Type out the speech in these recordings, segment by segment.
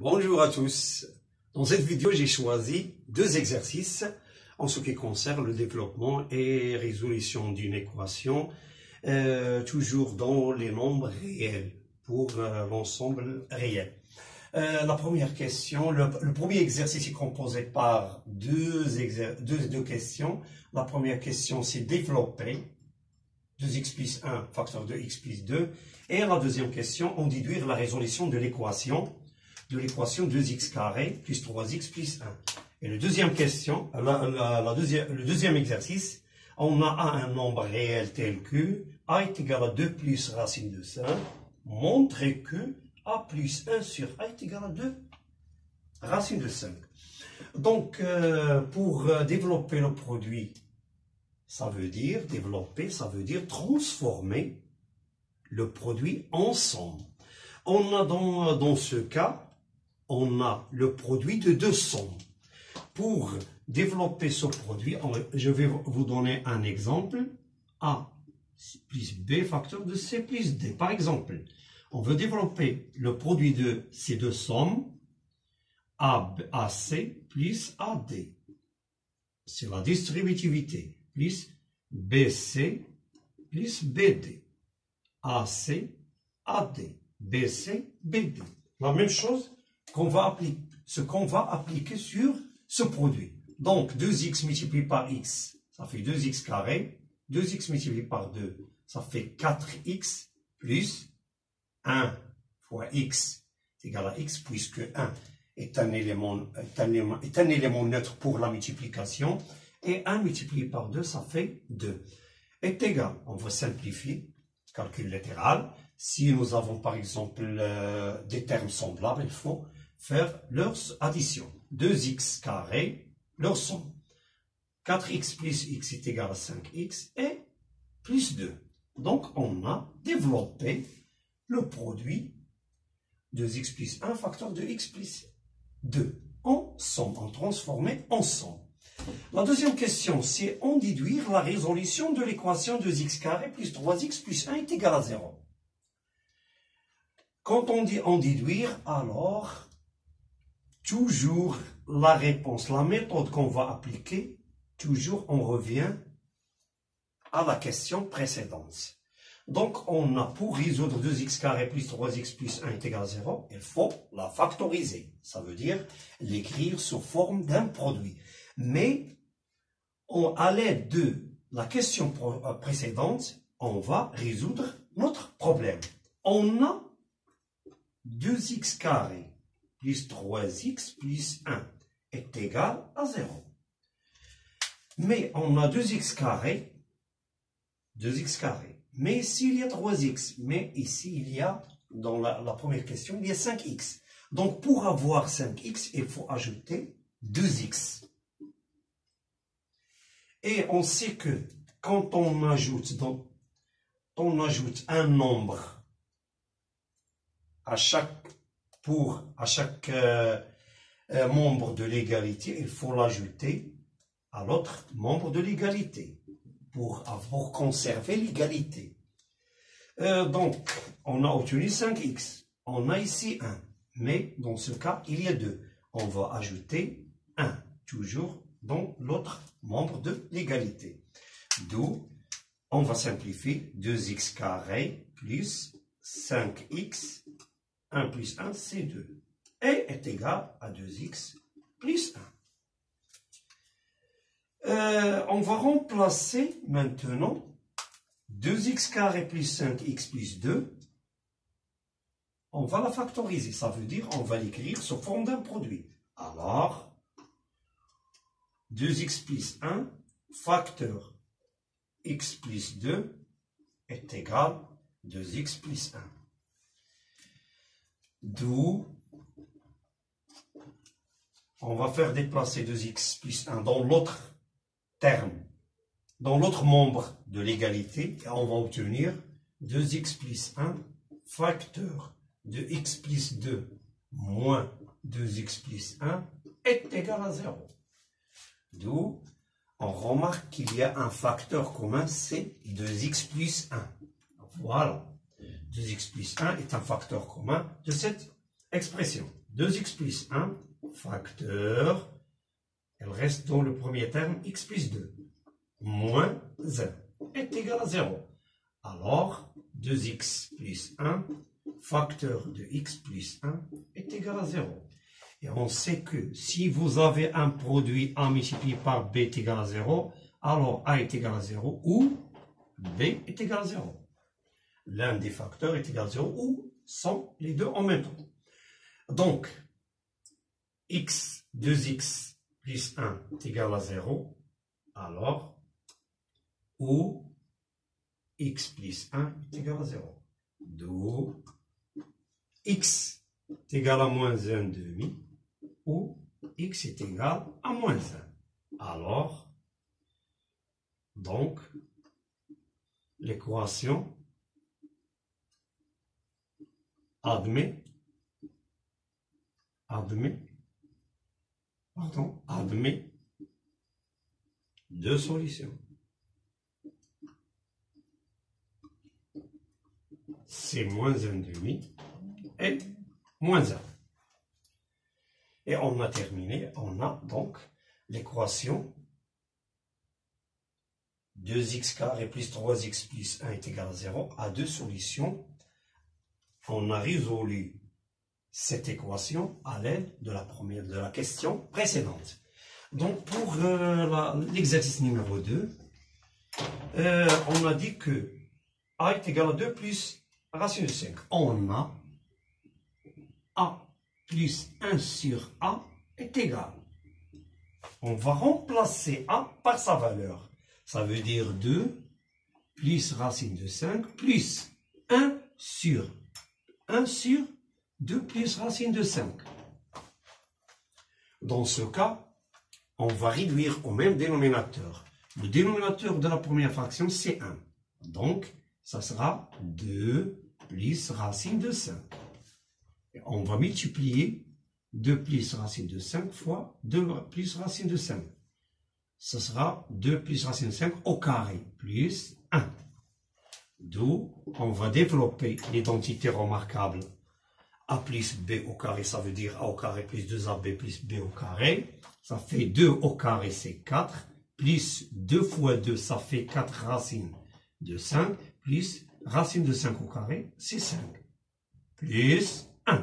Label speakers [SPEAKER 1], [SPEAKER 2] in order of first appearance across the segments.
[SPEAKER 1] Bonjour à tous. Dans cette vidéo, j'ai choisi deux exercices en ce qui concerne le développement et résolution d'une équation, toujours dans les nombres réels, pour l'ensemble réel. La première question, le premier exercice est composé par deux questions. La première question, c'est développer 2x plus 1 facteur de x plus 2. Et la deuxième question, on déduire la résolution de l'équation 2x carré plus 3x plus 1. Et la deuxième question, le deuxième exercice, on a un nombre réel tel que a est égal à 2 plus racine de 5, montrer que a plus 1 sur a est égal à 2 racine de 5. Donc, pour développer le produit, ça veut dire développer, ça veut dire transformer le produit en somme. On a dans ce cas, on a le produit de deux sommes. Pour développer ce produit, je vais vous donner un exemple. A plus B facteur de C plus D. Par exemple, on veut développer le produit de ces deux sommes, AC plus AD. C'est la distributivité, plus BC plus BD. AC, AD, BC, BD. La même chose qu'on va appliquer, ce qu'on va appliquer sur ce produit. Donc, 2x multiplié par x, ça fait 2x carré. 2x multiplié par 2, ça fait 4x plus 1 fois x est égal à x, puisque 1 est un élément neutre pour la multiplication. Et 1 multiplié par 2, ça fait 2. Est égal, on va simplifier, calcul latéral. Si nous avons par exemple des termes semblables, il faut faire leur addition. 2x carré, leur somme. 4x plus x est égal à 5x et plus 2. Donc, on a développé le produit 2x plus 1 facteur de x plus 2 en somme, en transformé en somme. La deuxième question, c'est en déduire la résolution de l'équation 2x carré plus 3x plus 1 est égal à 0. Quand on dit en déduire, alors, toujours la réponse, la méthode qu'on va appliquer, toujours on revient à la question précédente. Donc, on a pour résoudre 2x carré plus 3x plus 1 est égal à 0, il faut la factoriser. Ça veut dire l'écrire sous forme d'un produit. Mais, à l'aide de la question précédente, on va résoudre notre problème. On a 2x carré plus 3x plus 1 est égal à 0. Mais on a 2x carré, mais ici il y a 3x, mais ici il y a, dans la première question, il y a 5x. Donc pour avoir 5x, il faut ajouter 2x. Et on sait que quand on ajoute un nombre à chaque membre de l'égalité, il faut l'ajouter à l'autre membre de l'égalité pour conserver l'égalité. Donc, on a obtenu 5x. On a ici 1. Mais dans ce cas, il y a 2. On va ajouter 1, toujours dans l'autre membre de l'égalité. D'où, on va simplifier 2x carré plus 5x 1 plus 1, c'est 2. Et est égal à 2x plus 1. On va remplacer maintenant 2x carré plus 5x plus 2. On va la factoriser. Ça veut dire on va l'écrire sous forme d'un produit. Alors, 2x plus 1 facteur x plus 2 est égal à 2x plus 1. D'où on va faire déplacer 2x plus 1 dans l'autre terme, dans l'autre membre de l'égalité, et on va obtenir 2x plus 1 facteur de x plus 2 moins 2x plus 1 est égal à 0. D'où on remarque qu'il y a un facteur commun, c'est 2x plus 1. Voilà. 2x plus 1 est un facteur commun de cette expression. 2x plus 1, facteur, elle reste dans le premier terme, x plus 2, moins 1 est égal à 0. Alors, 2x plus 1, facteur de x plus 1 est égal à 0. Et on sait que si vous avez un produit A multiplié par B est égal à 0, alors A est égal à 0 ou B est égal à 0. L'un des facteurs est égal à 0 ou sont les deux en même temps. Donc, x, 2x plus 1 est égal à 0, alors, ou x plus 1 est égal à 0. D'où x est égal à moins 1 demi, ou x est égal à moins 1. Alors, donc, l'équation admet deux solutions. C'est moins 1 demi et moins 1. Et on a terminé, on a donc l'équation 2x carré plus 3x plus 1 est égal à 0 à deux solutions. On a résolu cette équation à l'aide de la question précédente. Donc pour l'exercice numéro 2, on a dit que a est égal à 2 plus racine de 5. On a a plus 1 sur a est égal. On va remplacer a par sa valeur. Ça veut dire 2 plus racine de 5 plus 1 sur 2 plus racine de 5. Dans ce cas, on va réduire au même dénominateur. Le dénominateur de la première fraction, c'est 1. Donc, ça sera 2 plus racine de 5. Et on va multiplier 2 plus racine de 5 fois 2 plus racine de 5. Ce sera 2 plus racine de 5 au carré, plus 1. D'où on va développer l'identité remarquable a plus b au carré, ça veut dire a au carré plus 2ab plus b au carré. Ça fait 2 au carré, c'est 4. Plus 2 fois 2, ça fait 4 racines de 5. Plus racine de 5 au carré, c'est 5. Plus 1.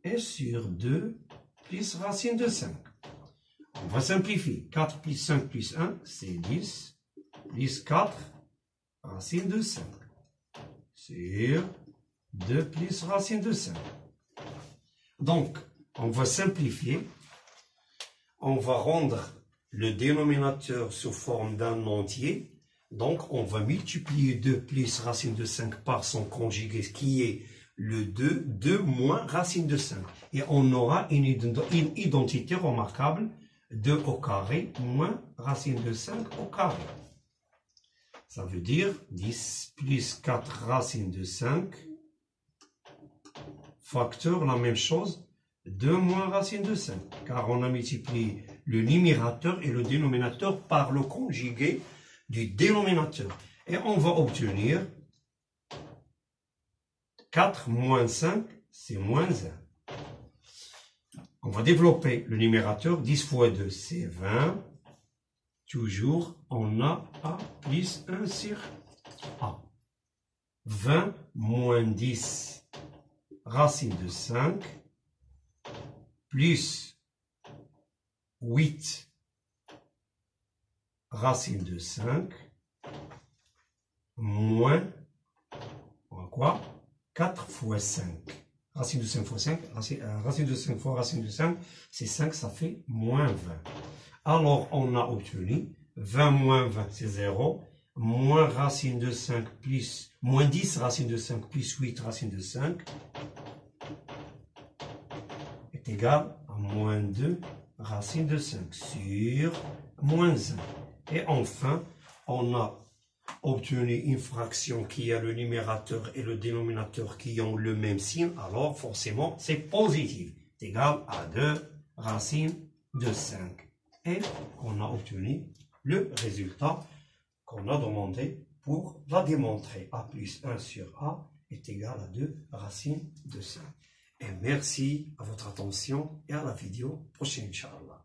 [SPEAKER 1] Et sur 2, plus racine de 5. On va simplifier. 4 plus 5 plus 1, c'est 10. Plus 4, racine de 5. Sur 2 plus racine de 5. Donc, on va simplifier. On va rendre le dénominateur sous forme d'un entier. Donc, on va multiplier 2 plus racine de 5 par son conjugué, qui est le 2 moins racine de 5. Et on aura une identité remarquable, 2 au carré moins racine de 5 au carré. Ça veut dire 10 plus 4 racine de 5, facteur, la même chose, 2 moins racine de 5, car on a multiplié le numérateur et le dénominateur par le conjugué du dénominateur. Et on va obtenir 4 moins 5, c'est moins 1. On va développer le numérateur, 10 fois 2, c'est 20. Toujours, on a A plus 1 sur A. 20 moins 10, racine de 5, plus 8, racine de 5, moins, quoi? 4 fois 5. Racine de 5 fois 5, racine de 5 fois racine de 5, c'est 5, ça fait moins 20. Alors, on a obtenu 20 moins 20, c'est 0, moins racine de 5 plus, moins 10 racine de 5 plus 8 racine de 5 est égal à moins 2 racine de 5 sur moins 1. Et enfin, on a obtenu une fraction qui a le numérateur et le dénominateur qui ont le même signe, alors forcément c'est positif, c'est égal à 2 racine de 5. Et on a obtenu le résultat qu'on a demandé pour la démontrer. A plus 1 sur A est égal à 2 racine de 5. Et merci à votre attention et à la vidéo prochaine, Inch'Allah.